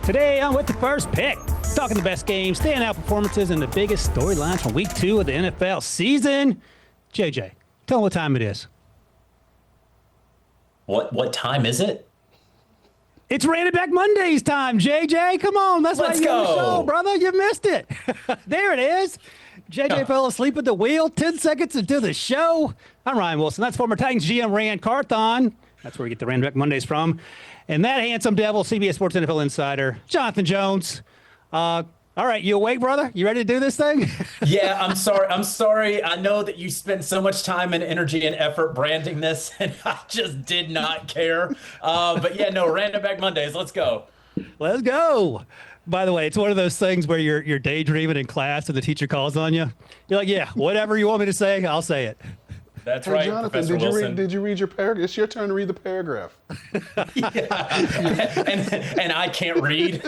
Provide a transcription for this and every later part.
Today on With the First Pick, talking the best games, standout performances, and the biggest storylines from week 2 of the NFL season. JJ, tell them what time it is. What time is it? It's Random Back Mondays time, JJ. Come on, that's why you're on the show, brother. You missed it. There it is. JJ fell asleep at the wheel 10 seconds into the show. I'm Ryan Wilson. That's former Titans GM Rand Carthon. That's where we get the Random Back Mondays from. And that handsome devil, CBS Sports NFL insider, Jonathan Jones. All right, you awake, brother? You ready to do this thing? Yeah, I'm sorry. I know that you spent so much time and energy and effort branding this, and I just did not care. But yeah, no, Random Back Mondays. Let's go. Let's go. By the way, it's one of those things where you're daydreaming in class and the teacher calls on you. You're like, yeah, whatever you want me to say, I'll say it. That's hey, right, Jonathan, Professor Wilson. Did you read your paragraph? It's your turn to read the paragraph. Yeah, and I can't read.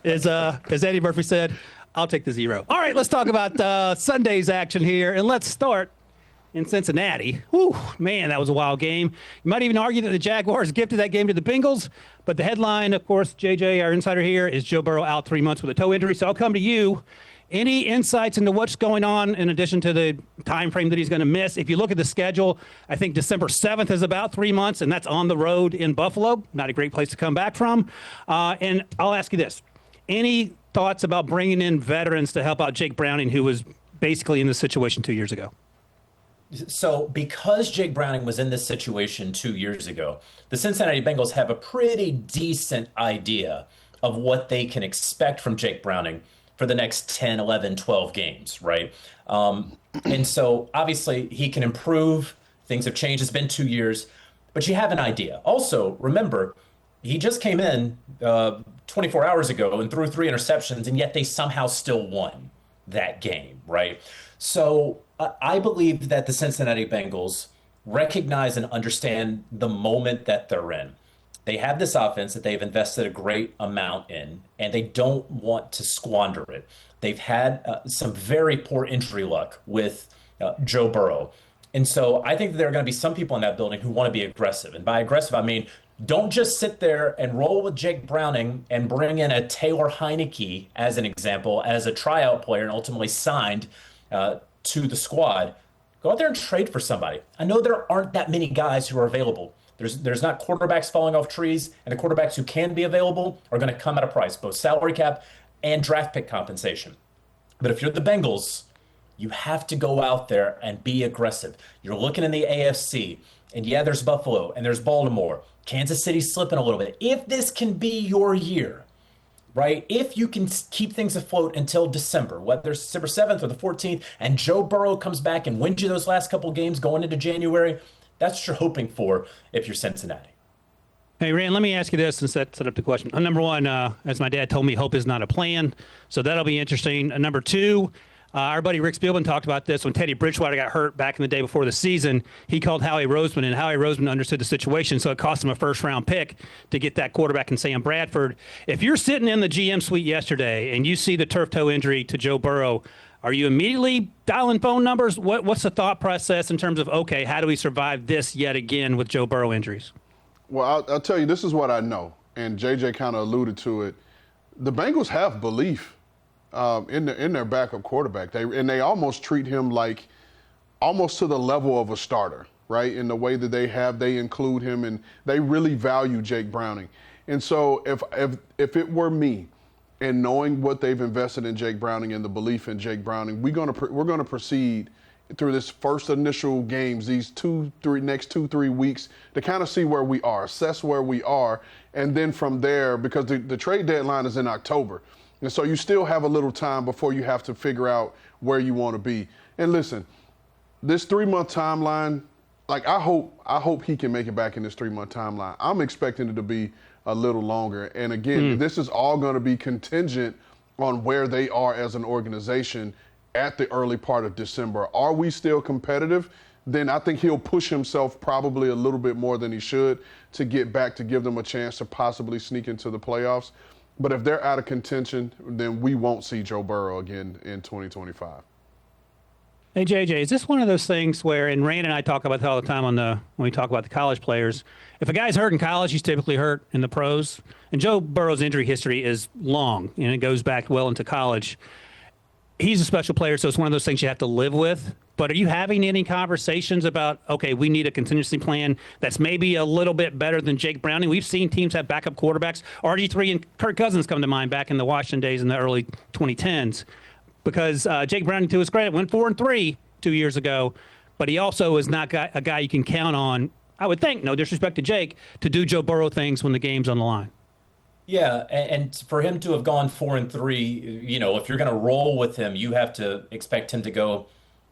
As Eddie Murphy said, I'll take the 0. All right, let's talk about Sunday's action here, and let's start in Cincinnati. Whew, man, that was a wild game. You might even argue that the Jaguars gifted that game to the Bengals, but the headline, of course, JJ, our insider here, is Joe Burrow out 3 months with a toe injury. So I'll come to you. Any insights into what's going on in addition to the time frame that he's going to miss? If you look at the schedule, I think December 7th is about 3 months, and that's on the road in Buffalo. Not a great place to come back from. And I'll ask you this. Any thoughts about bringing in veterans to help out Jake Browning, who was basically in this situation 2 years ago? So because Jake Browning was in this situation 2 years ago, the Cincinnati Bengals have a pretty decent idea of what they can expect from Jake Browning for the next 10, 11, 12 games, right? And so obviously he can improve. Things have changed. It's been 2 years, but you have an idea. Also, remember, he just came in 24 hours ago and threw 3 interceptions, and yet they somehow still won that game, right? So I believe that the Cincinnati Bengals recognize and understand the moment that they're in. They have this offense that they've invested a great amount in, and they don't want to squander it. They've had some very poor injury luck with Joe Burrow. And so I think that there are going to be some people in that building who want to be aggressive. And by aggressive, I mean, don't just sit there and roll with Jake Browning and bring in a Taylor Heineke, as an example, as a tryout player and ultimately signed to the squad. Go out there and trade for somebody. I know there aren't that many guys who are available. There's not quarterbacks falling off trees, and the quarterbacks who can be available are going to come at a price, both salary cap and draft pick compensation. But if you're the Bengals, you have to go out there and be aggressive. You're looking in the AFC, and yeah, there's Buffalo, and there's Baltimore. Kansas City's slipping a little bit. If this can be your year, right, if you can keep things afloat until December, whether it's December 7th or the 14th, and Joe Burrow comes back and wins you those last couple games going into January, that's what you're hoping for if you're Cincinnati. Hey, Rand, let me ask you this and set up the question. Number one, as my dad told me, hope is not a plan. So that'll be interesting. Number two, our buddy Rick Spielman talked about this when Teddy Bridgewater got hurt back in the day before the season. He called Howie Roseman, and Howie Roseman understood the situation, so it cost him a first-round pick to get that quarterback in Sam Bradford. If you're sitting in the GM suite yesterday and you see the turf toe injury to Joe Burrow, are you immediately dialing phone numbers? What's the thought process in terms of, okay, how do we survive this yet again with Joe Burrow injuries? Well, I'll tell you, this is what I know, and JJ kind of alluded to it. The Bengals have belief in their backup quarterback. They almost treat him like almost to the level of a starter, right? In the way that they include him, and they really value Jake Browning. And so if it were me, and knowing what they've invested in Jake Browning and the belief in Jake Browning, we're going to proceed through this first initial games, these next 2-3 weeks, to kind of see where we are, assess where we are, and then from there, because the trade deadline is in October, and so you still have a little time before you have to figure out where you want to be. And listen, this 3-month timeline, like I hope he can make it back in this 3-month timeline. I'm expecting it to be a little longer. And again, this is all going to be contingent on where they are as an organization at the early part of December. Are we still competitive? Then I think he'll push himself probably a little bit more than he should to get back, to give them a chance to possibly sneak into the playoffs. But if they're out of contention, then we won't see Joe Burrow again in 2025. Hey JJ, is this one of those things where, and Rand and I talk about it all the time when we talk about the college players, if a guy's hurt in college, he's typically hurt in the pros. And Joe Burrow's injury history is long, and it goes back well into college. He's a special player, so it's one of those things you have to live with. But are you having any conversations about, okay, we need a contingency plan that's maybe a little bit better than Jake Browning? We've seen teams have backup quarterbacks. RG3 and Kirk Cousins come to mind back in the Washington days in the early 2010s. Because Jake Browning, to his credit, went 4-3 2 years ago, but he also is not a guy you can count on, I would think, no disrespect to Jake, to do Joe Burrow things when the game's on the line. Yeah, and for him to have gone 4-3, if you're going to roll with him, you have to expect him to go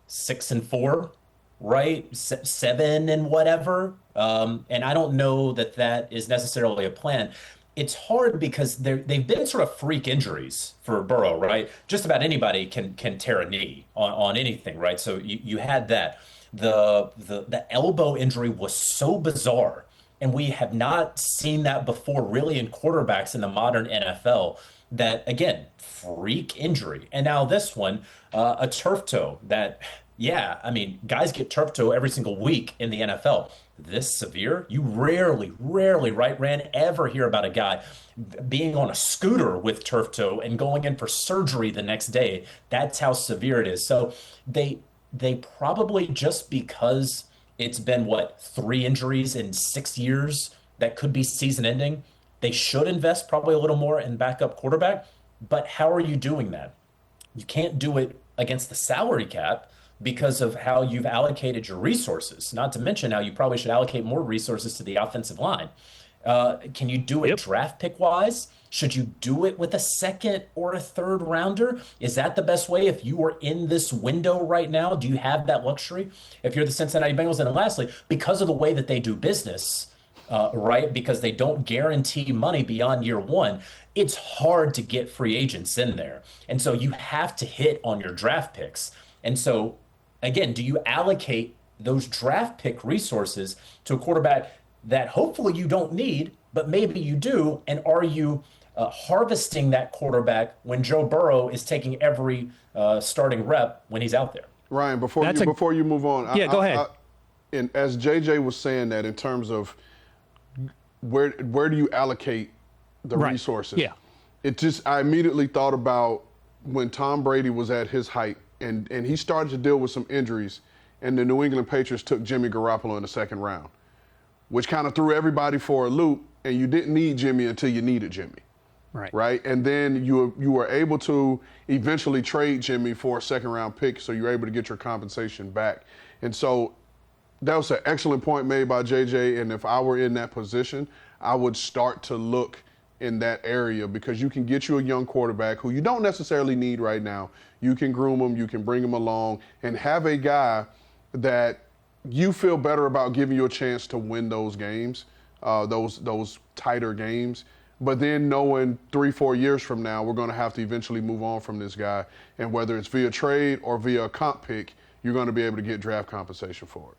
6-4, right? 7 and whatever. And I don't know that is necessarily a plan. It's hard because they've been sort of freak injuries for Burrow, right? Just about anybody can tear a knee on anything, right? So you had that. The elbow injury was so bizarre, and we have not seen that before really in quarterbacks in the modern NFL. That, again, freak injury. And now this one, a turf toe that, yeah, I mean, guys get turf toe every single week in the NFL. This severe? You rarely, right, Rand, ever hear about a guy being on a scooter with turf toe and going in for surgery the next day. That's how severe it is. So they probably, just because it's been, 3 injuries in 6 years that could be season ending, they should invest probably a little more in backup quarterback. But how are you doing that? You can't do it against the salary cap because of how you've allocated your resources, not to mention how you probably should allocate more resources to the offensive line. Can you do it draft pick wise? Should you do it with a second or a third rounder? Is that the best way if you are in this window right now? Do you have that luxury? If you're the Cincinnati Bengals, and then lastly, because of the way that they do business, right, because they don't guarantee money beyond year one, it's hard to get free agents in there. And so you have to hit on your draft picks. And so, again, do you allocate those draft pick resources to a quarterback that hopefully you don't need, but maybe you do? And are you harvesting that quarterback when Joe Burrow is taking every starting rep when he's out there? Ryan, before you move on, go ahead. And as JJ was saying that, in terms of where do you allocate the resources? Yeah. I immediately thought about when Tom Brady was at his height, and he started to deal with some injuries, and the New England Patriots took Jimmy Garoppolo in the second round, which kind of threw everybody for a loop, and you didn't need Jimmy until you needed Jimmy. Right. And then you were able to eventually trade Jimmy for a second round pick, so you were able to get your compensation back. And so that was an excellent point made by JJ. And if I were in that position, I would start to look in that area, because you can get you a young quarterback who you don't necessarily need right now. You can groom him, you can bring him along, and have a guy that you feel better about giving you a chance to win those games, those tighter games. But then knowing 3-4 years from now, we're going to have to eventually move on from this guy. And whether it's via trade or via a comp pick, you're going to be able to get draft compensation for it.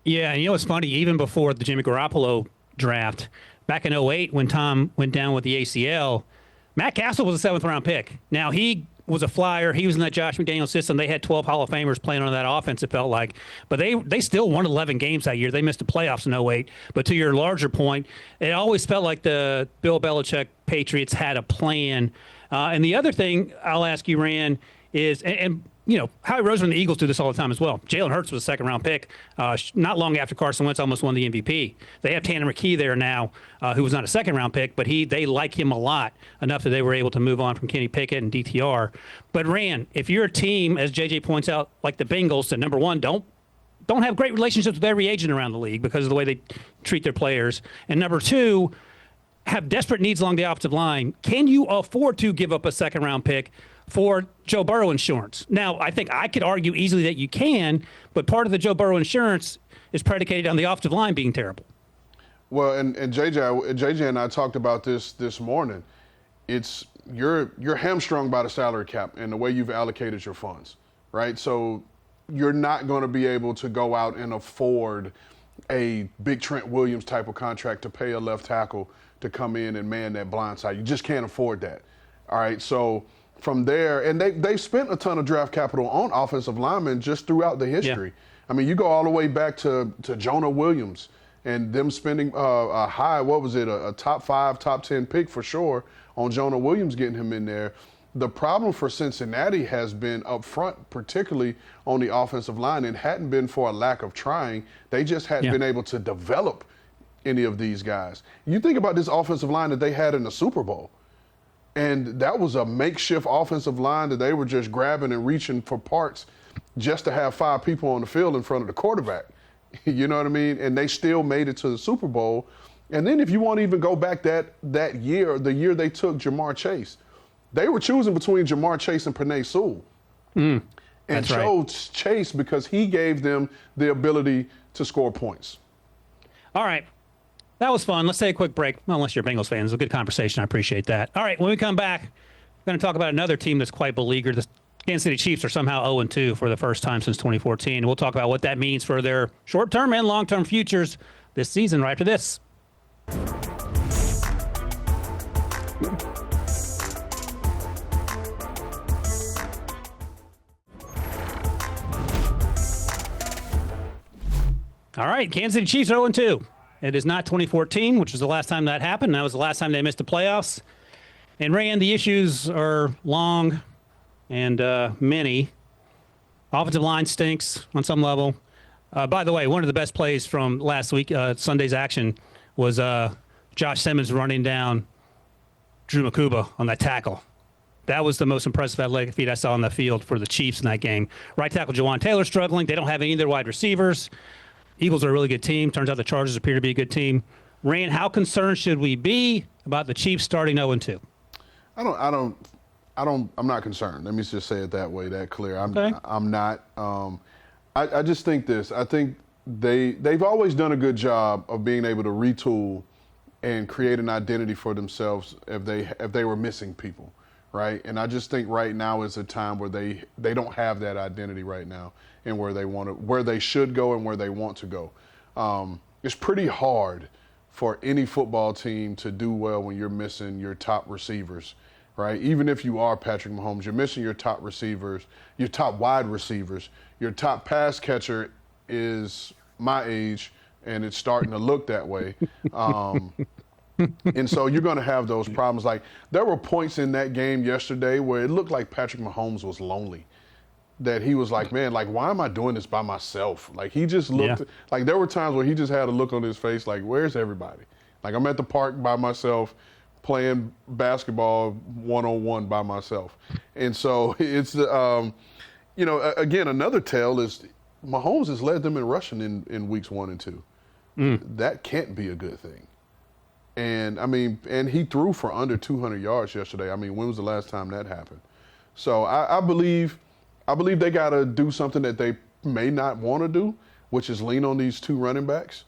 Yeah, and it's funny, even before the Jimmy Garoppolo draft, back in 2008 when Tom went down with the ACL, Matt Castle was a 7th-round pick. Now, he was a flyer. He was in that Josh McDaniels system. They had 12 Hall of Famers playing on that offense, it felt like. But they still won 11 games that year. They missed the playoffs in 2008. But to your larger point, it always felt like the Bill Belichick Patriots had a plan. And the other thing I'll ask you, Rand, is, and Howie Roseman and the Eagles do this all the time as well. Jalen Hurts was a 2nd-round pick not long after Carson Wentz almost won the MVP. They have Tanner McKee there now, who was not a 2nd-round pick, but they like him a lot, enough that they were able to move on from Kenny Pickett and DTR. But, Rand, if you're a team, as JJ points out, like the Bengals, that, number one, don't have great relationships with every agent around the league because of the way they treat their players, and number two, have desperate needs along the offensive line, can you afford to give up a 2nd-round pick for Joe Burrow insurance? Now, I think I could argue easily that you can, but part of the Joe Burrow insurance is predicated on the offensive line being terrible. Well, and JJ and I talked about this morning. It's you're hamstrung by the salary cap and the way you've allocated your funds, right? So you're not going to be able to go out and afford a big Trent Williams type of contract to pay a left tackle to come in and man that blind side. You just can't afford that. All right, so from there, and they spent a ton of draft capital on offensive linemen just throughout the history. Yeah. I mean, you go all the way back to Jonah Williams and them spending a high, what was it, a top 5, top 10 pick for sure on Jonah Williams, getting him in there. The problem for Cincinnati has been up front, particularly on the offensive line. It hadn't been for a lack of trying. They just hadn't been able to develop any of these guys. You think about this offensive line that they had in the Super Bowl. And that was a makeshift offensive line that they were just grabbing and reaching for parts just to have 5 people on the field in front of the quarterback. You know what I mean? And they still made it to the Super Bowl. And then if you want to even go back that year, the year they took Jamar Chase, they were choosing between Jamar Chase and Penei Sewell. And chose Chase because he gave them the ability to score points. All right. That was fun. Let's take a quick break. Well, unless you're a Bengals fan, it was a good conversation. I appreciate that. All right, when we come back, we're going to talk about another team that's quite beleaguered. The Kansas City Chiefs are somehow 0-2 for the first time since 2014. We'll talk about what that means for their short-term and long-term futures this season right after this. All right, Kansas City Chiefs 0-2. It is not 2014, which was the last time that happened. That was the last time they missed the playoffs. And, Rand, the issues are long and many. Offensive line stinks on some level. By the way, one of the best plays from last week, Sunday's action, was Josh Simmons running down Drew Makuba on that tackle. That was the most impressive athletic feat I saw on the field for the Chiefs in that game. Right tackle Jawan Taylor struggling. They don't have any of their wide receivers. Eagles are a really good team. Turns out the Chargers appear to be a good team. Rand, how concerned should we be about the Chiefs starting 0-2? I'm not concerned. Let me just say it that way, that clear. I'm not. I just think this. I think they've always done a good job of being able to retool and create an identity for themselves if they were missing people, right? And I just think right now is a time where they don't have that identity right now, and where they should go and where they want to go. It's pretty hard for any football team to do well when you're missing your top receivers, right? Even if you are Patrick Mahomes, you're missing your top receivers, your top wide receivers. Your top pass catcher is my age, and it's starting to look that way. And so you're going to have those problems. Like, there were points in that game yesterday where it looked like Patrick Mahomes was lonely. That he was like, man, like, why am I doing this by myself? Like, he just looked, like, there were times where he just had a look on his face like, where's everybody? Like, I'm at the park by myself playing basketball one-on-one by myself. And so it's, again, another tale is Mahomes has led them in rushing in weeks 1 and 2. That can't be a good thing. And, I mean, and he threw for under 200 yards yesterday. I mean, when was the last time that happened? So I believe they got to do something that they may not want to do, which is lean on these 2 running backs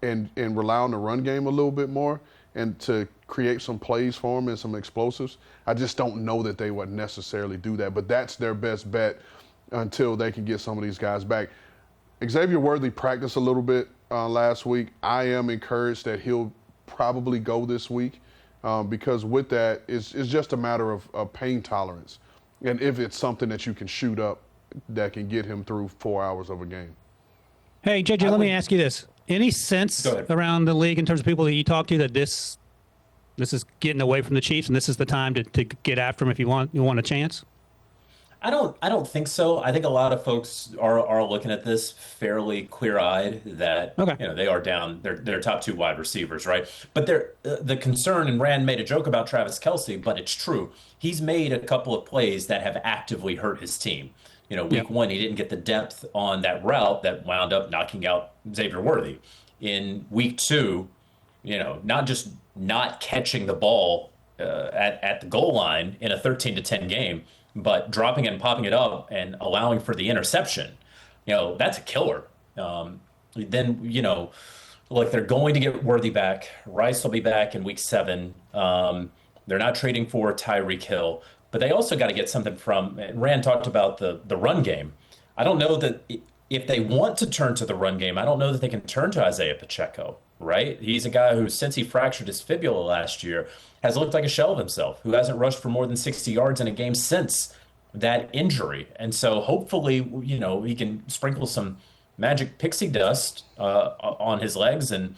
and rely on the run game a little bit more and to create some plays for them and some explosives. I just don't know that they would necessarily do that, but that's their best bet until they can get some of these guys back. Xavier Worthy practiced a little bit last week. I am encouraged that he'll probably go this week because with that, it's just a matter of pain tolerance. And if it's something that you can shoot up that can get him through 4 hours of a game. Hey, JJ, let me ask you this. Any sense around the league in terms of people that you talk to that this is getting away from the Chiefs and this is the time to get after them if you want a chance? I don't think so. I think a lot of folks are looking at this fairly clear-eyed that they are down their top 2 wide receivers, right? But the concern, and Rand made a joke about Travis Kelce, but it's true. He's made a couple of plays that have actively hurt his team. Week 1, he didn't get the depth on that route that wound up knocking out Xavier Worthy. In week 2, not just not catching the ball at the goal line in a 13-10 game, but dropping it and popping it up and allowing for the interception, that's a killer. Then, look, they're going to get Worthy back. Rice will be back in week 7. They're not trading for Tyreek Hill, but they also got to get something from, Rand talked about the run game. I don't know that if they want to turn to the run game, I don't know that they can turn to Isaiah Pacheco. right? He's a guy who, since he fractured his fibula last year, has looked like a shell of himself, who hasn't rushed for more than 60 yards in a game since that injury. And so hopefully, he can sprinkle some magic pixie dust on his legs and,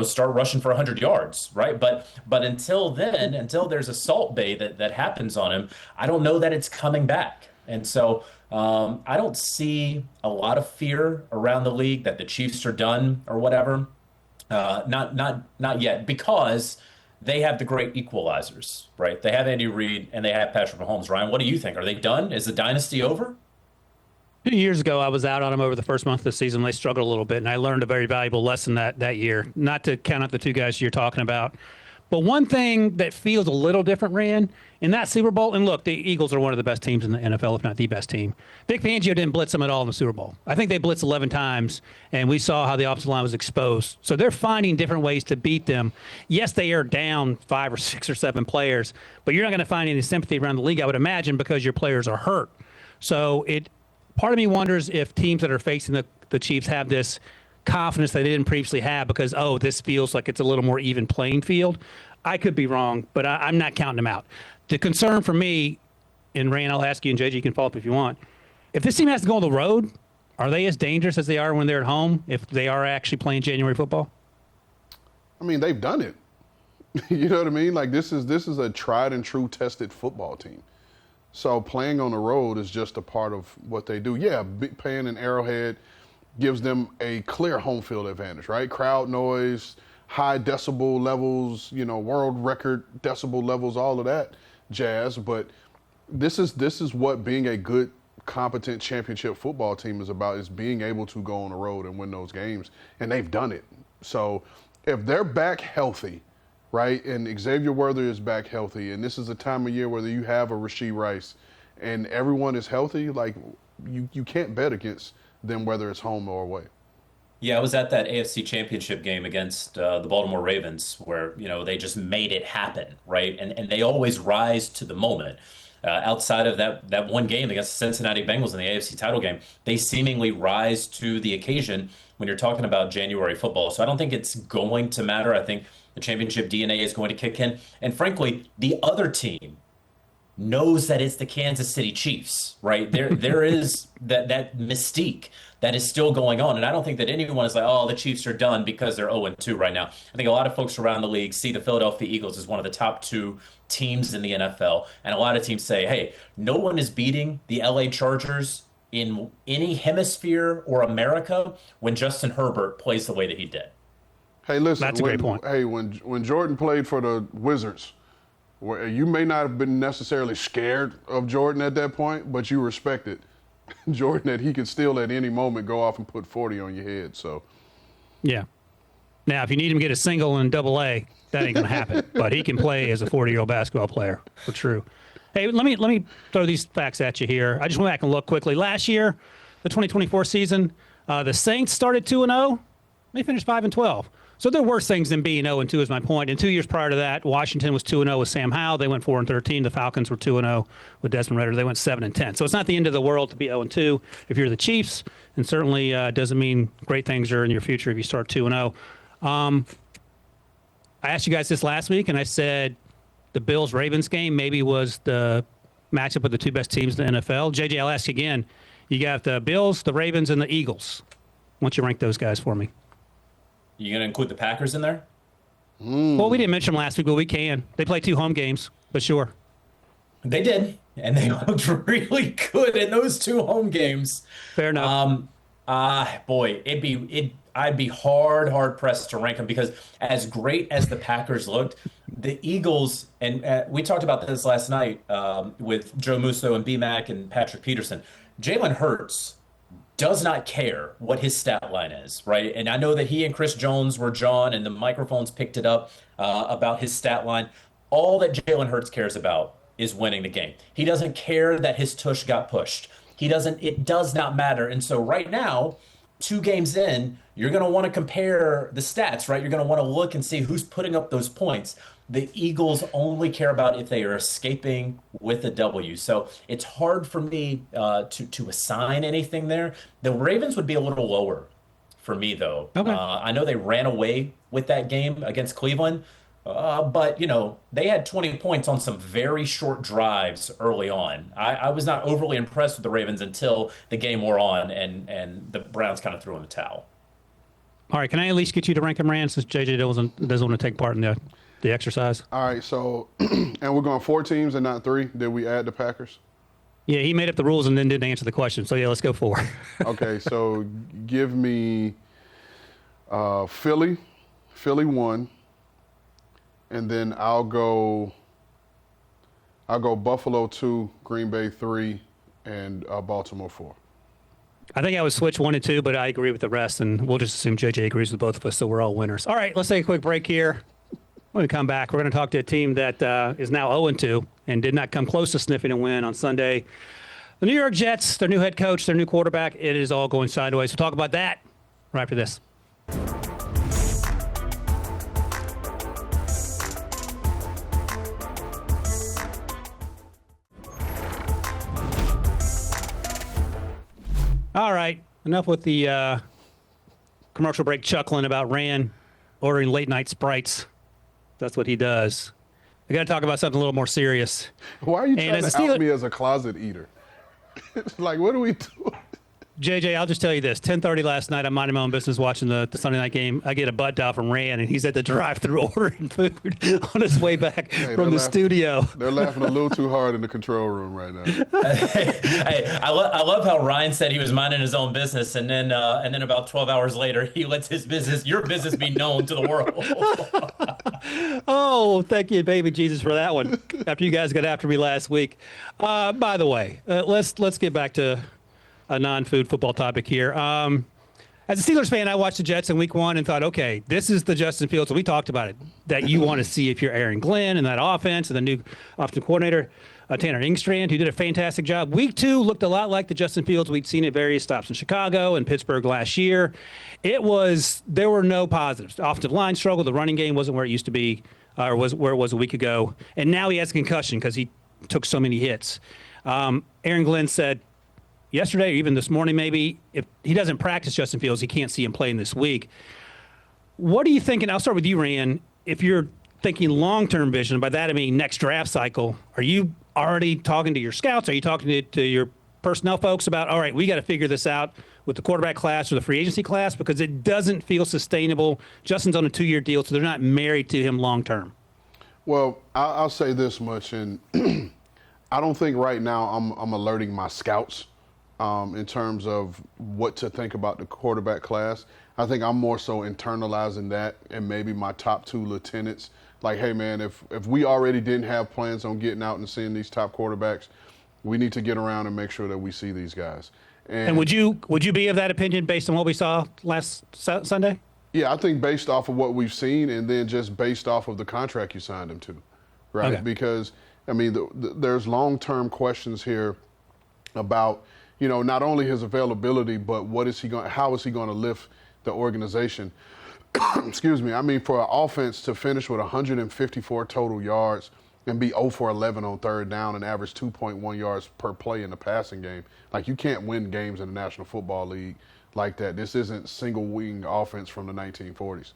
start rushing for 100 yards, right? But until then, until there's a salt bay that happens on him, I don't know that it's coming back. And so I don't see a lot of fear around the league that the Chiefs are done or whatever. Not yet, because they have the great equalizers, right? They have Andy Reid and they have Patrick Mahomes. Ryan, what do you think? Are they done? Is the dynasty over? 2 years ago, I was out on them over the first month of the season. They struggled a little bit, and I learned a very valuable lesson that year. Not to count out the two guys you're talking about, but one thing that feels a little different, Ryan, in that Super Bowl, and look, the Eagles are one of the best teams in the NFL, if not the best team. Vic Fangio didn't blitz them at all in the Super Bowl. I think they blitzed 11 times, and we saw how the offensive line was exposed. So they're finding different ways to beat them. Yes, they are down 5 or 6 or 7 players, but you're not going to find any sympathy around the league, I would imagine, because your players are hurt. So part of me wonders if teams that are facing the Chiefs have this confidence they didn't previously have because, this feels like it's a little more even playing field. I could be wrong, but I'm not counting them out. The concern for me, and Rand, I'll ask you, and JJ, you can follow up if you want. If this team has to go on the road, are they as dangerous as they are when they're at home if they are actually playing January football? I mean, they've done it. You know what I mean? Like, this is a tried and true tested football team. So playing on the road is just a part of what they do. Yeah, playing in Arrowhead gives them a clear home field advantage, right? Crowd noise, high decibel levels, world record decibel levels, all of that jazz. But this is what being a good, competent championship football team is about, is being able to go on the road and win those games. And they've done it. So if they're back healthy, right, and Xavier Worthy is back healthy, and this is a time of year where you have a Rashee Rice and everyone is healthy, like you can't bet against them whether it's home or away. Yeah, I was at that AFC Championship game against the Baltimore Ravens where, they just made it happen, right? And they always rise to the moment. Outside of that one game against the Cincinnati Bengals in the AFC title game, they seemingly rise to the occasion when you're talking about January football. So I don't think it's going to matter. I think the championship DNA is going to kick in. And frankly, the other team knows that it's the Kansas City Chiefs, right? There is that mystique that is still going on. And I don't think that anyone is like, oh, the Chiefs are done because they're 0-2 right now. I think a lot of folks around the league see the Philadelphia Eagles as one of the top 2 teams in the NFL. And a lot of teams say, hey, no one is beating the LA Chargers in any hemisphere or America when Justin Herbert plays the way that he did. Hey, listen, that's a great point. Hey, when Jordan played for the Wizards, you may not have been necessarily scared of Jordan at that point, but you respected Jordan that he could still at any moment go off and put 40 on your head. So, yeah. Now, if you need him to get a single in AA, that ain't going to happen. But he can play as a 40-year-old basketball player, for true. Hey, let me throw these facts at you here. I just went back and looked quickly. Last year, the 2024 season, the Saints started 2-0. They finished 5-12. So there are worse things than being 0-2 is my point. And 2 years prior to that, Washington was 2-0 with Sam Howell. They went 4-13. The Falcons were 2-0 with Desmond Ridder. They went 7-10. So it's not the end of the world to be 0-2 if you're the Chiefs, and certainly doesn't mean great things are in your future if you start 2-0. I asked you guys this last week, and I said the Bills-Ravens game maybe was the matchup of the 2 best teams in the NFL. JJ, I'll ask you again. You got the Bills, the Ravens, and the Eagles. Why don't you rank those guys for me? You going to include the Packers in there? Well, we didn't mention them last week, but we can. They play 2 home games, but sure. They did, and they looked really good in those 2 home games. Fair enough. Boy, I'd be hard pressed to rank them because as great as the Packers looked, the Eagles, and we talked about this last night with Joe Musso and B-Mac and Patrick Peterson. Jalen Hurts does not care what his stat line is, right? And I know that he and Chris Jones were John, and the microphones picked it up about his stat line. All that Jalen Hurts cares about is winning the game. He doesn't care that his tush got pushed. It does not matter. And so right now, 2 games in, you're going to want to compare the stats, right? You're going to want to look and see who's putting up those points. The Eagles only care about if they are escaping with a W. So it's hard for me to assign anything there. The Ravens would be a little lower for me, though. Okay. I know they ran away with that game against Cleveland, but, they had 20 points on some very short drives early on. I was not overly impressed with the Ravens until the game wore on and the Browns kind of threw in the towel. All right, can I at least get you to rank them, Rand, since JJ doesn't want to take part in the exercise? All right, so, and we're going 4 teams and not 3. Did we add the Packers? Yeah, he made up the rules and then didn't answer the question. So, yeah, let's go 4. Okay, so give me Philly 1, and then I'll go Buffalo 2, Green Bay 3, and Baltimore 4. I think I would switch 1 and 2, but I agree with the rest, and we'll just assume JJ agrees with both of us, so we're all winners. All right, let's take a quick break here. When we come back, we're going to talk to a team that is now 0-2 and did not come close to sniffing a win on Sunday. The New York Jets, their new head coach, their new quarterback, it is all going sideways. We'll talk about that right after this. All right, enough with the commercial break chuckling about Rand ordering late night Sprites. That's what he does. I got to talk about something a little more serious. Why are you trying to out me as a closet eater? Like, what do we do? JJ, I'll just tell you this. 10:30 last night, I'm minding my own business watching the Sunday night game. I get a butt dial from Rand, and he's at the drive-thru ordering food on his way back from the studio. They're laughing a little too hard in the control room right now. I love how Ryan said he was minding his own business, and then about 12 hours later, he lets your business be known to the world. Oh, thank you, baby Jesus, for that one. After you guys got after me last week. By the way, let's get back to a non-food football topic here. As a Steelers fan, I watched the Jets in week 1 and thought, okay, this is the Justin Fields. We talked about it, that you want to see if you're Aaron Glenn and that offense and the new offensive coordinator, Tanner Engstrand, who did a fantastic job. Week 2 looked a lot like the Justin Fields we'd seen at various stops in Chicago and Pittsburgh last year. There were no positives. The offensive line struggled. The running game wasn't where it used to be, or was where it was a week ago. And now he has a concussion because he took so many hits. Aaron Glenn said yesterday, or even this morning maybe, if he doesn't practice Justin Fields, he can't see him playing this week. What are you thinking? I'll start with you, Rand. If you're thinking long-term vision, by that I mean next draft cycle, are you already talking to your scouts? Are you talking to your personnel folks about, all right, we got to figure this out with the quarterback class or the free agency class, because it doesn't feel sustainable. Justin's on a 2-year deal, so they're not married to him long-term. Well, I'll say this much, and I don't think right now I'm alerting my scouts in terms of what to think about the quarterback class. I think I'm more so internalizing that, and maybe my top 2 lieutenants. Like, hey, man, if we already didn't have plans on getting out and seeing these top quarterbacks, we need to get around and make sure that we see these guys. And would you be of that opinion based on what we saw last Sunday? Yeah, I think based off of what we've seen, and then just based off of the contract you signed him to, right? Okay. Because, I mean, there's long-term questions here about, not only his availability, but how is he going to lift the organization? Excuse me. I mean, for an offense to finish with 154 total yards and be 0 for 11 on third down and average 2.1 yards per play in the passing game, like, you can't win games in the National Football League like that. This isn't single-wing offense from the 1940s.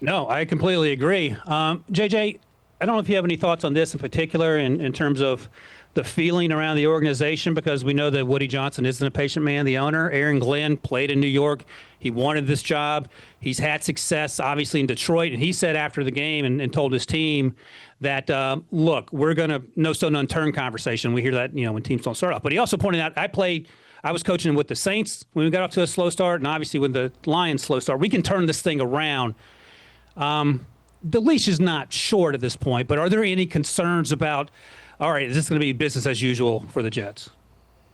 No, I completely agree. JJ, I don't know if you have any thoughts on this in particular in terms of the feeling around the organization, because we know that Woody Johnson isn't a patient man, the owner. Aaron Glenn played in New York. He wanted this job. He's had success, obviously, in Detroit. And he said after the game and told his team that, look, we're going to no stone unturned conversation. We hear that, when teams don't start off. But he also pointed out, I was coaching with the Saints when we got off to a slow start, and obviously with the Lions' slow start. We can turn this thing around. The leash is not short at this point, but are there any concerns about, all right, is this going to be business as usual for the Jets?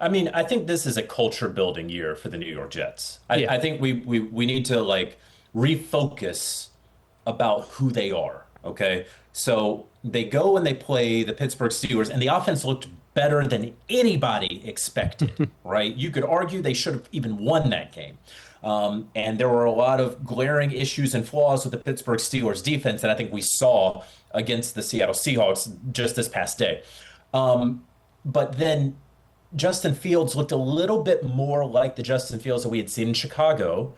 I mean, I think this is a culture building year for the New York Jets. I think we need to refocus about who they are. Okay. So they go and they play the Pittsburgh Steelers, and the offense looked better than anybody expected, right? You could argue they should have even won that game. And there were a lot of glaring issues and flaws with the Pittsburgh Steelers defense that I think we saw against the Seattle Seahawks just this past day. But then Justin Fields looked a little bit more like the Justin Fields that we had seen in Chicago.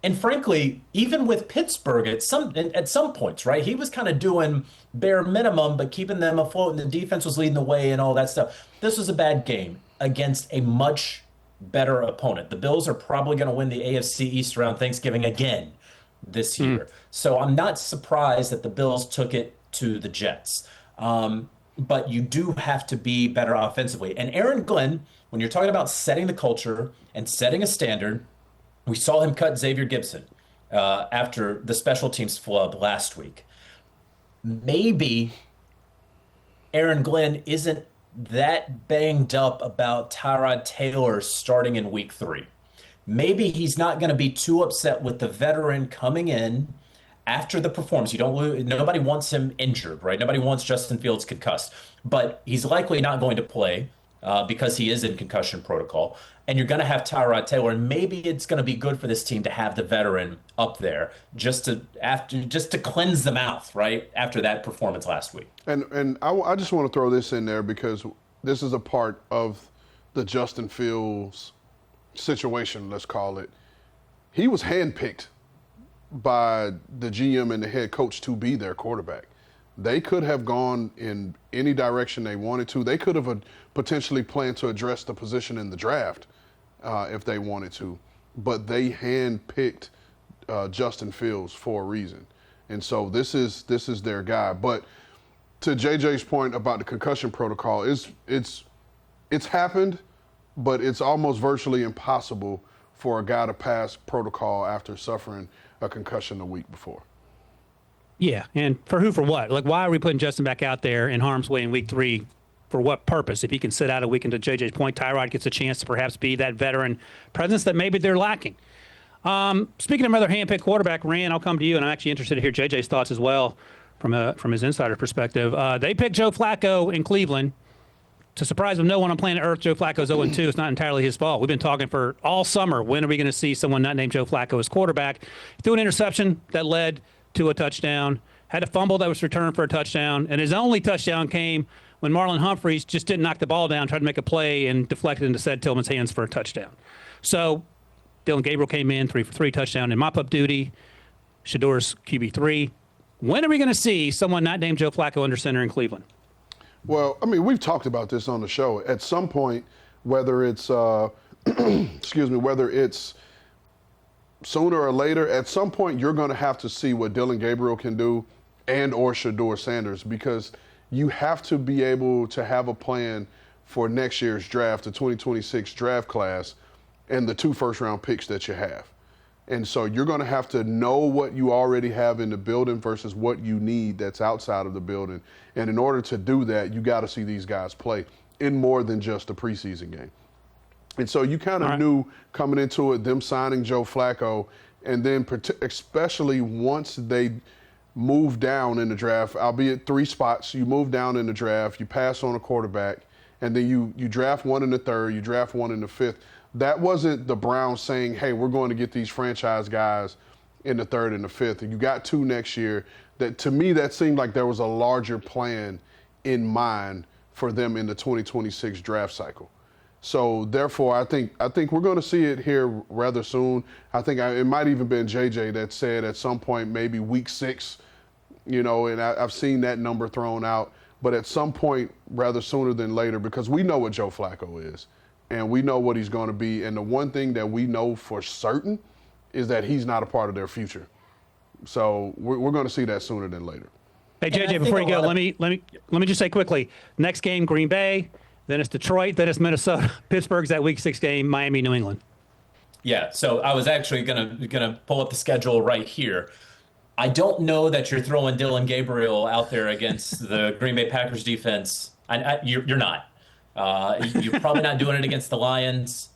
And frankly, even with Pittsburgh at some points, right? He was kind of doing bare minimum, but keeping them afloat, and the defense was leading the way and all that stuff. This was a bad game against a much better opponent. The Bills are probably going to win the AFC East around Thanksgiving again this year. So I'm not surprised that the Bills took it to the Jets. But you do have to be better offensively. And Aaron Glenn, when you're talking about setting the culture and setting a standard, we saw him cut Xavier Gibson after the special teams flub last week. Maybe Aaron Glenn isn't that banged up about Tyrod Taylor starting in week 3. Maybe he's not going to be too upset with the veteran coming in after the performance. Nobody wants him injured, right? Nobody wants Justin Fields concussed, but he's likely not going to play because he is in concussion protocol. And you're going to have Tyrod Taylor, and maybe it's going to be good for this team to have the veteran up there just to cleanse the mouth, right? After that performance last week. And I just want to throw this in there because this is a part of the Justin Fields situation, let's call it. He was handpicked by the GM and the head coach to be their quarterback. They could have gone in any direction they wanted to. They could have potentially planned to address the position in the draft if they wanted to. But they handpicked Justin Fields for a reason. And so this is their guy. But to JJ's point about the concussion protocol, it's happened, but it's almost virtually impossible for a guy to pass protocol after suffering a concussion the week before. Yeah, and for who, for what? Like, why are we putting Justin back out there in harm's way in week 3? For what purpose? If he can sit out a week, and to JJ's point, Tyrod gets a chance to perhaps be that veteran presence that maybe they're lacking. Speaking of another hand-picked quarterback, Rand, I'll come to you, and I'm actually interested to hear JJ's thoughts as well from his insider perspective. They picked Joe Flacco in Cleveland. To surprise of no one on planet Earth, Joe Flacco's 0-2. It's not entirely his fault. We've been talking for all summer. When are we going to see someone not named Joe Flacco as quarterback? He threw an interception that led to a touchdown, had a fumble that was returned for a touchdown, and his only touchdown came when Marlon Humphreys just didn't knock the ball down, tried to make a play, and deflected into Ced Tillman's hands for a touchdown. So Dylan Gabriel came in 3 for 3 touchdown in mop-up duty. Shador's QB3. When are we going to see someone not named Joe Flacco under center in Cleveland? Well, I mean, we've talked about this on the show. At some point, whether it's whether it's sooner or later, at some point you're going to have to see what Dylan Gabriel can do and or Shador Sanders, because you have to be able to have a plan for next year's draft, the 2026 draft class, and the 2 first-round picks that you have. And so you're going to have to know what you already have in the building versus what you need that's outside of the building. And in order to do that, you got to see these guys play in more than just a preseason game. And so you kind of knew coming into it, them signing Joe Flacco, and then especially once they move down in the draft, albeit 3 spots, you move down in the draft, you pass on a quarterback, and then you draft one in the 3rd, you draft one in the 5th. That wasn't the Browns saying, hey, we're going to get these franchise guys in the 3rd and the 5th. And you got 2 next year. That, to me, that seemed like there was a larger plan in mind for them in the 2026 draft cycle. So, therefore, I think we're going to see it here rather soon. I think it might even been JJ that said at some point maybe week 6, and I've seen that number thrown out. But at some point rather sooner than later, because we know what Joe Flacco is. And we know what he's going to be. And the one thing that we know for certain is that he's not a part of their future. So we're going to see that sooner than later. Hey, JJ, before you go, let me just say quickly, next game, Green Bay, then it's Detroit, then it's Minnesota. Pittsburgh's that week 6 game, Miami, New England. Yeah, so I was actually gonna pull up the schedule right here. I don't know that you're throwing Dylan Gabriel out there against the Green Bay Packers defense. You're not. You're probably not doing it against the Lions,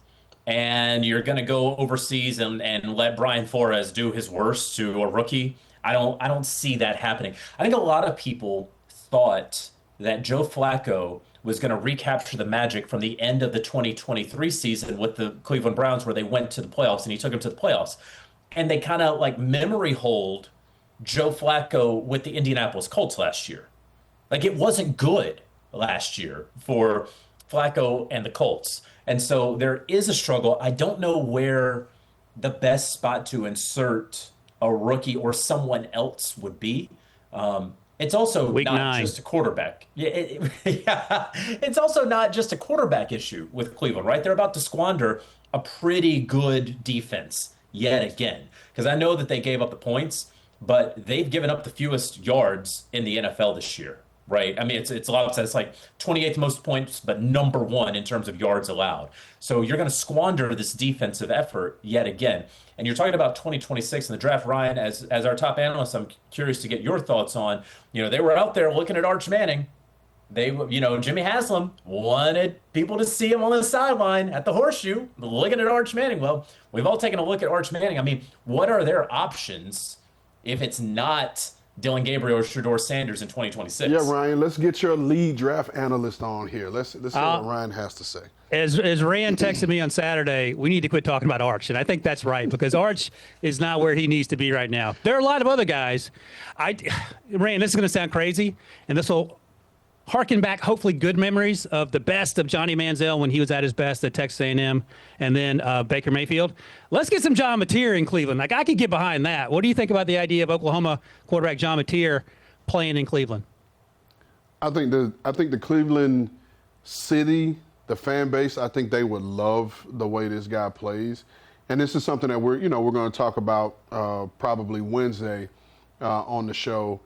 and you're going to go overseas and let Brian Flores do his worst to a rookie. I don't see that happening. I think a lot of people thought that Joe Flacco was going to recapture the magic from the end of the 2023 season with the Cleveland Browns, where they went to the playoffs and he took them to the playoffs. And they kind of like memory hold Joe Flacco with the Indianapolis Colts last year. Like, it wasn't good last year for Flacco and the Colts. And so there is a struggle. I don't know where the best spot to insert a rookie or someone else would be. It's also Week not 9. just a quarterback. Yeah, it's also not just a quarterback issue with Cleveland, right? They're about to squander a pretty good defense yet again. Because I know that they gave up the points, but they've given up the fewest yards in the NFL this year, right? I mean, it's a lot of it's like 28th most points, but number 1 in terms of yards allowed. So you're going to squander this defensive effort yet again. And you're talking about 2026 in the draft, Ryan, as our top analyst, I'm curious to get your thoughts on, they were out there looking at Arch Manning. Jimmy Haslam wanted people to see him on the sideline at the Horseshoe, looking at Arch Manning. Well, we've all taken a look at Arch Manning. I mean, what are their options if it's not Dylan Gabriel or Shedeur Sanders in 2026? Yeah, Ryan, let's get your lead draft analyst on here. Let's see what Ryan has to say. As Rand texted me on Saturday, we need to quit talking about Arch, and I think that's right because Arch is not where he needs to be right now. There are a lot of other guys. Rand, this is going to sound crazy, and this will harken back, hopefully, good memories of the best of Johnny Manziel when he was at his best at Texas A&M, and then Baker Mayfield. Let's get some John Mateer in Cleveland. Like, I could get behind that. What do you think about the idea of Oklahoma quarterback John Mateer playing in Cleveland? I think the Cleveland city, the fan base, I think they would love the way this guy plays. And this is something that we're going to talk about probably Wednesday on the show.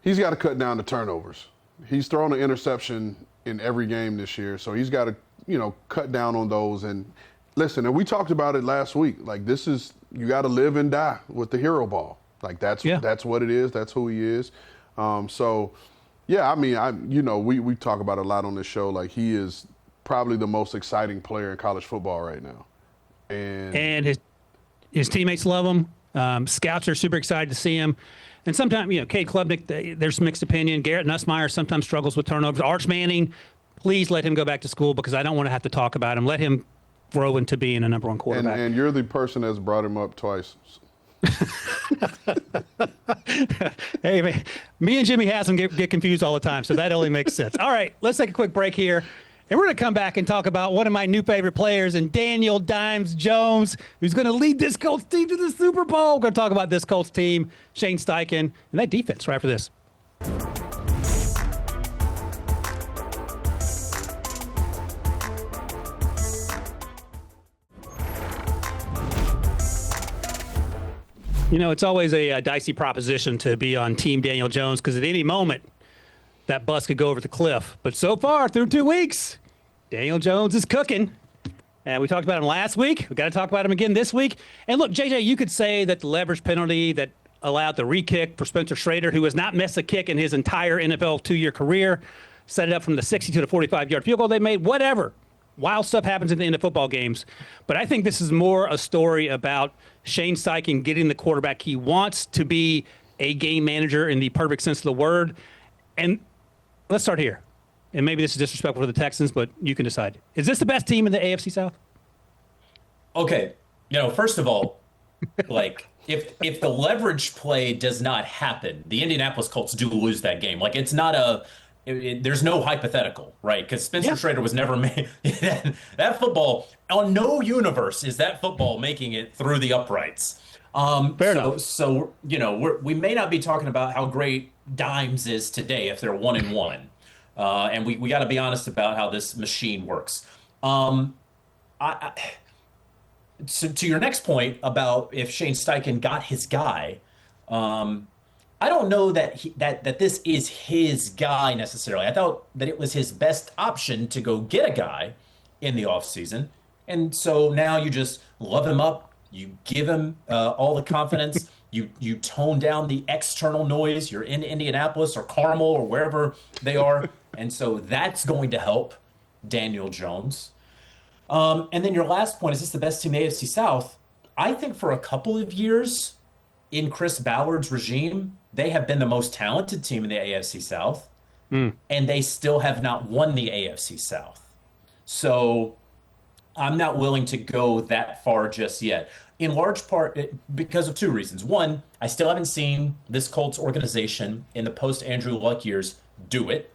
He's got to cut down the turnovers. He's thrown an interception in every game this year, so he's got to, cut down on those. And listen, and we talked about it last week. Like, you got to live and die with the hero ball. Like, that's what it is. That's who he is. Yeah, I mean, we talk about it a lot on this show. Like, he is probably the most exciting player in college football right now. And his teammates love him. Scouts are super excited to see him. And sometimes, Cade Klubnik, there's mixed opinion. Garrett Nussmeier sometimes struggles with turnovers. Arch Manning, please let him go back to school because I don't want to have to talk about him. Let him grow into being a number 1 quarterback. And you're the person that's brought him up twice. Hey, man, me and Jimmy Haslam get confused all the time, so that only makes sense. All right, let's take a quick break here. And we're going to come back and talk about one of my new favorite players, and Daniel Dimes Jones, who's going to lead this Colts team to the Super Bowl. We're going to talk about this Colts team, Shane Steichen, and that defense right after this. It's always a dicey proposition to be on Team Daniel Jones because at any moment, that bus could go over the cliff. But so far, through 2 weeks, Daniel Jones is cooking. And we talked about him last week. We've got to talk about him again this week. And look, JJ, you could say that the leverage penalty that allowed the re-kick for Spencer Schrader, who has not missed a kick in his entire NFL 2-year career, set it up from the 62 to 45-yard field goal they made, whatever. Wild stuff happens at the end of football games. But I think this is more a story about Shane Steichen getting the quarterback he wants to be a game manager in the perfect sense of the word. And let's start here. And maybe this is disrespectful to the Texans, but you can decide. Is this the best team in the AFC South? Okay. First of all, like, if the leverage play does not happen, the Indianapolis Colts do lose that game. Like, it's not there's no hypothetical, right? Because Spencer Schrader was never made. That football, on no universe is that football making it through the uprights. Fair enough. So we may not be talking about how great Dimes is today if they're 1-1. And we got to be honest about how this machine works. So to your next point about if Shane Steichen got his guy, I don't know that that this is his guy necessarily. I thought that it was his best option to go get a guy in the offseason. And so now you just love him up. You give him all the confidence. You tone down the external noise. You're in Indianapolis or Carmel or wherever they are. And so that's going to help Daniel Jones. And then your last point, is this the best team in the AFC South? I think for a couple of years in Chris Ballard's regime, they have been the most talented team in the AFC South. And they still have not won the AFC South. So I'm not willing to go that far just yet. In large part because of 2 reasons. One, I still haven't seen this Colts organization in the post-Andrew Luck years do it.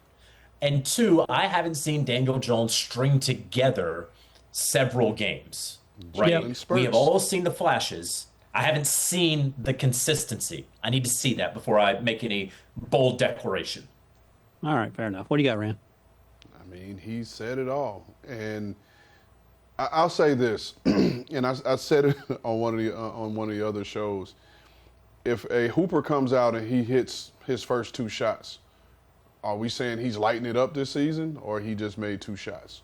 And two, I haven't seen Daniel Jones string together several games, right? We have all seen the flashes. I haven't seen the consistency. I need to see that before I make any bold declaration. All right, fair enough. What do you got, Rand? I mean, he said it all. And I'll say this, and I said it on one of the other shows. If a hooper comes out and he hits his first 2 shots, are we saying he's lighting it up this season, or he just made 2 shots?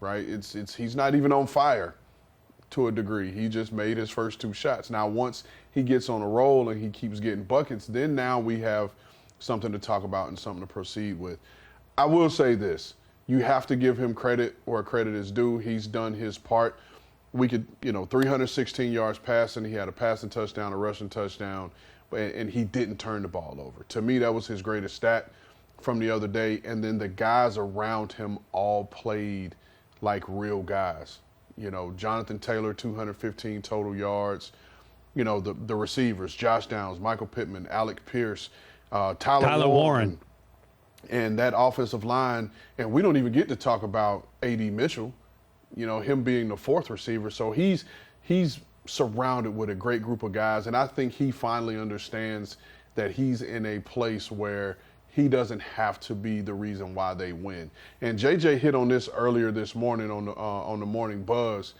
Right? He's not even on fire to a degree. He just made his first 2 shots. Now, once he gets on a roll and he keeps getting buckets, then now we have something to talk about and something to proceed with. I will say this. You have to give him credit where credit is due. He's done his part. We could, 316 yards passing. He had a passing touchdown, a rushing touchdown, and he didn't turn the ball over. To me, that was his greatest stat from the other day. And then the guys around him all played like real guys. Jonathan Taylor, 215 total yards. The receivers, Josh Downs, Michael Pittman, Alec Pierce, Tyler Warren. And that offensive line, and we don't even get to talk about A.D. Mitchell, him being the 4th receiver. So he's surrounded with a great group of guys, and I think he finally understands that he's in a place where he doesn't have to be the reason why they win. And JJ hit on this earlier this morning on the Morning Buzz.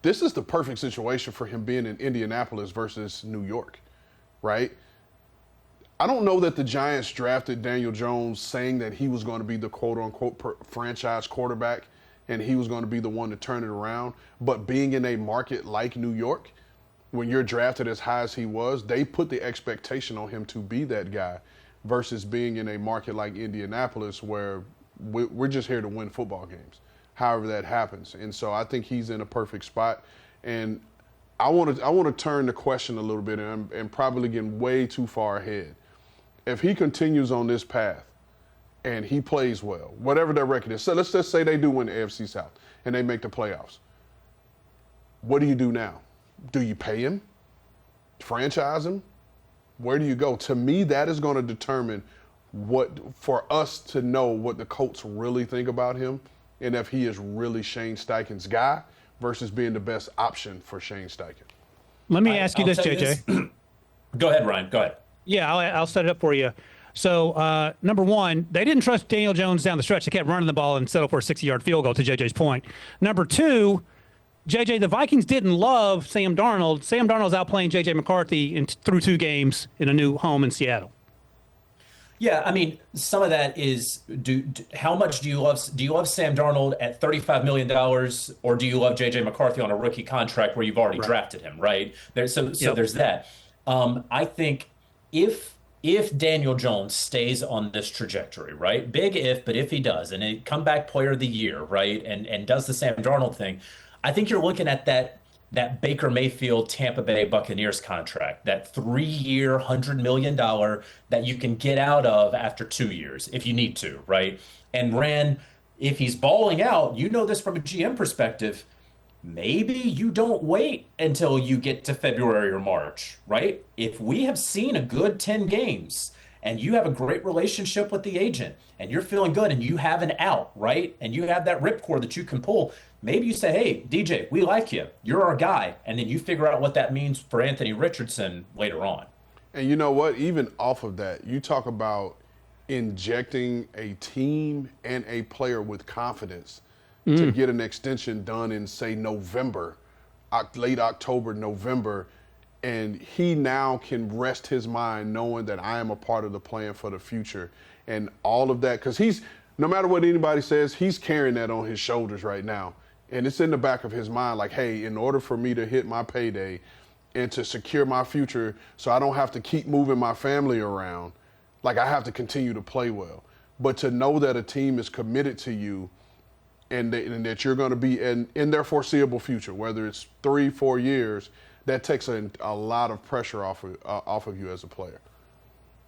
This is the perfect situation for him being in Indianapolis versus New York, right? I don't know that the Giants drafted Daniel Jones saying that he was going to be the quote-unquote franchise quarterback and he was going to be the one to turn it around. But being in a market like New York, when you're drafted as high as he was, they put the expectation on him to be that guy versus being in a market like Indianapolis where we're just here to win football games, however that happens. And so I think he's in a perfect spot. And I want to turn the question a little bit and probably getting way too far ahead. If he continues on this path and he plays well, whatever their record is, so let's just say they do win the AFC South and they make the playoffs. What do you do now? Do you pay him? Franchise him? Where do you go? To me, that is going to determine for us to know what the Colts really think about him and if he is really Shane Steichen's guy versus being the best option for Shane Steichen. Let me ask you this, JJ. Go ahead, Ryan. Go ahead. Yeah, I'll set it up for you. So, number one, they didn't trust Daniel Jones down the stretch. They kept running the ball and settled for a 60-yard field goal, to JJ's point. Number two, JJ, the Vikings didn't love Sam Darnold. Sam Darnold's outplaying JJ McCarthy through 2 games in a new home in Seattle. Yeah, I mean, some of that is how much do you love Sam Darnold at $35 million, or do you love JJ McCarthy on a rookie contract where you've already drafted him, right? There's that. I think if Daniel Jones stays on this trajectory, right? Big if, but if he does, and a comeback player of the year, right, and does the Sam Darnold thing, I think you're looking at that Baker Mayfield Tampa Bay Buccaneers contract, that 3-year, $100 million that you can get out of after 2 years if you need to, right? And if he's balling out, this from a GM perspective, maybe you don't wait until you get to February or March, right? If we have seen a good 10 games and you have a great relationship with the agent and you're feeling good and you have an out, right? And you have that ripcord that you can pull, maybe you say, hey, DJ, we like you. You're our guy. And then you figure out what that means for Anthony Richardson later on. And you know what? Even off of that, you talk about injecting a team and a player with confidence to get an extension done in, say, November, late October, November, and he now can rest his mind knowing that I am a part of the plan for the future and all of that. Because no matter what anybody says, he's carrying that on his shoulders right now. And it's in the back of his mind like, hey, in order for me to hit my payday and to secure my future so I don't have to keep moving my family around, like I have to continue to play well. But to know that a team is committed to you and that you're going to be in their foreseeable future, whether it's 3-4 years, that takes a lot of pressure off of you as a player.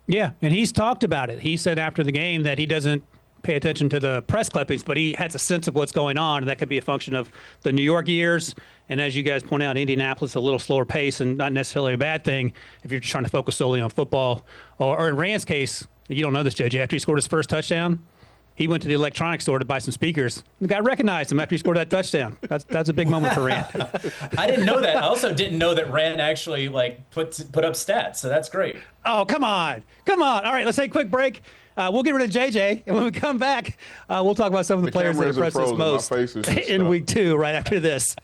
Yeah, and he's talked about it. He said after the game that he doesn't pay attention to the press clippings, but he has a sense of what's going on, and that could be a function of the New York years. And as you guys point out, Indianapolis, a little slower pace and not necessarily a bad thing if you're just trying to focus solely on football. Or in Rand's case, you don't know this, JJ, after he scored his first touchdown, he went to the electronics store to buy some speakers. The guy recognized him after he scored that touchdown. That's a big moment for Rand. I didn't know that. I also didn't know that Rand actually put up stats, so that's great. Oh, come on. All right, let's take a quick break. We'll get rid of JJ, and when we come back, we'll talk about some of the players that impressed us most in week 2 right after this.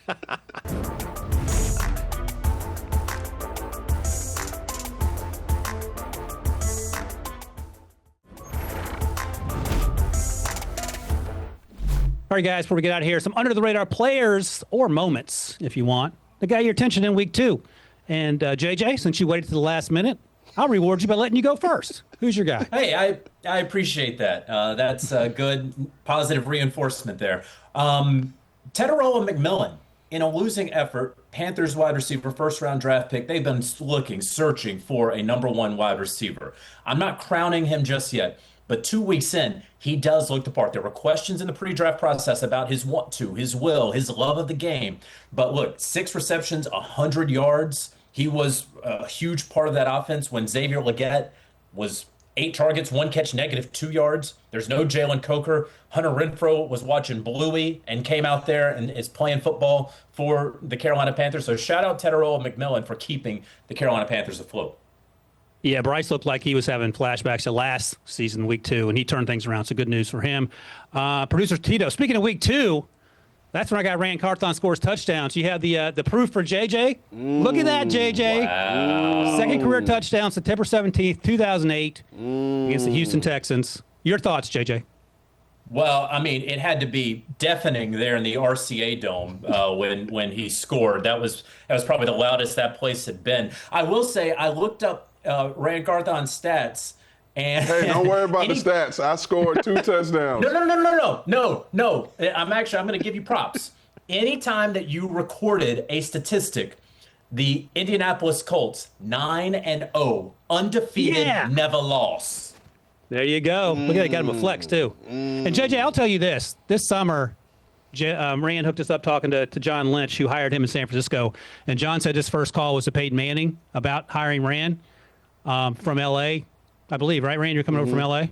All right, guys, before we get out of here, some under-the-radar players or moments, if you want, that got your attention in week 2. And JJ, since you waited to the last minute, I'll reward you by letting you go first. Who's your guy? Hey, I appreciate that. That's a good, positive reinforcement there. Teteroa McMillan, in a losing effort, Panthers wide receiver, first-round draft pick. They've been searching for a number 1 wide receiver. I'm not crowning him just yet. But 2 weeks in, he does look the part. There were questions in the pre-draft process about his want to, his will, his love of the game. But look, 6 receptions, 100 yards. He was a huge part of that offense when Xavier Legette was 8 targets, 1 catch, -2 yards. There's no Jalen Coker. Hunter Renfrow was watching Bluey and came out there and is playing football for the Carolina Panthers. So shout out Teteroa McMillan for keeping the Carolina Panthers afloat. Yeah, Bryce looked like he was having flashbacks to last season, week 2, and he turned things around. So good news for him. Producer Tito, speaking of week 2, that's when our guy Rand Carthon scores touchdowns. You have the proof for JJ. Look at that, JJ. Wow. Second career touchdown, September 17th, 2008, against the Houston Texans. Your thoughts, JJ? Well, I mean, it had to be deafening there in the RCA Dome when he scored. That was probably the loudest that place had been. I will say, I looked up Rand Carthon's stats. And hey, don't worry about the stats. I scored 2 touchdowns. No. I'm going to give you props. Anytime that you recorded a statistic, the Indianapolis Colts 9-0, undefeated, never lost. There you go. Look at that, got him a flex too. And JJ, I'll tell you this summer, Rand hooked us up talking to John Lynch, who hired him in San Francisco. And John said his first call was to Peyton Manning about hiring Rand from L.A., I believe, right, Rand? You're coming over from L.A.?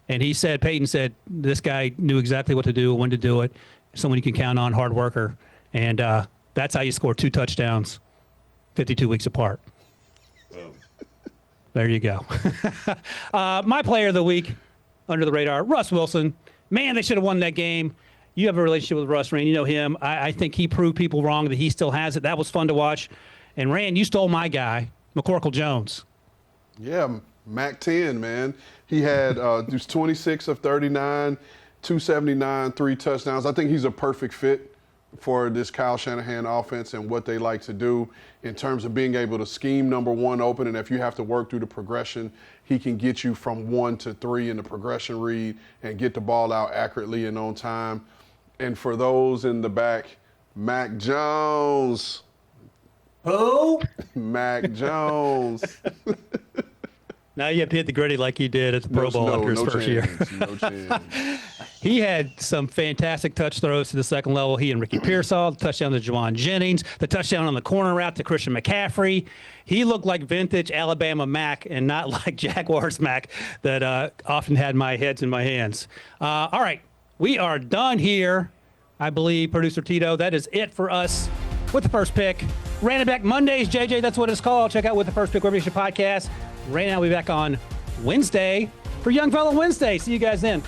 And Peyton said, this guy knew exactly what to do, when to do it, someone you can count on, hard worker. And that's how you score 2 touchdowns 52 weeks apart. There you go. My player of the week, under the radar, Russ Wilson. Man, they should have won that game. You have a relationship with Russ, Rand. You know him. I think he proved people wrong that he still has it. That was fun to watch. And, Rand, you stole my guy, McCorkle Jones. Yeah, Mac 10, man. He had just 26 of 39, 279, 3 touchdowns. I think he's a perfect fit for this Kyle Shanahan offense and what they like to do in terms of being able to scheme number 1 open. And if you have to work through the progression, he can get you from 1 to 3 in the progression read and get the ball out accurately and on time. And for those in the back, Mac Jones. Who? Mac Jones. Now you have to hit the gritty like he did at the Pro Bowl after his first year. No chance. He had some fantastic touch throws to the second level. He and Ricky Pearsall, the touchdown to Juwan Jennings, the touchdown on the corner route to Christian McCaffrey. He looked like vintage Alabama Mac and not like Jaguars Mac that often had my heads in my hands. All right, we are done here. I believe, Producer Tito, that is it for us with the first pick. Rand and Back Mondays, JJ, that's what it's called. Check out With the First Pick, wherever you should podcast. Rand and I will be back on Wednesday for Young Fellow Wednesday. See you guys then.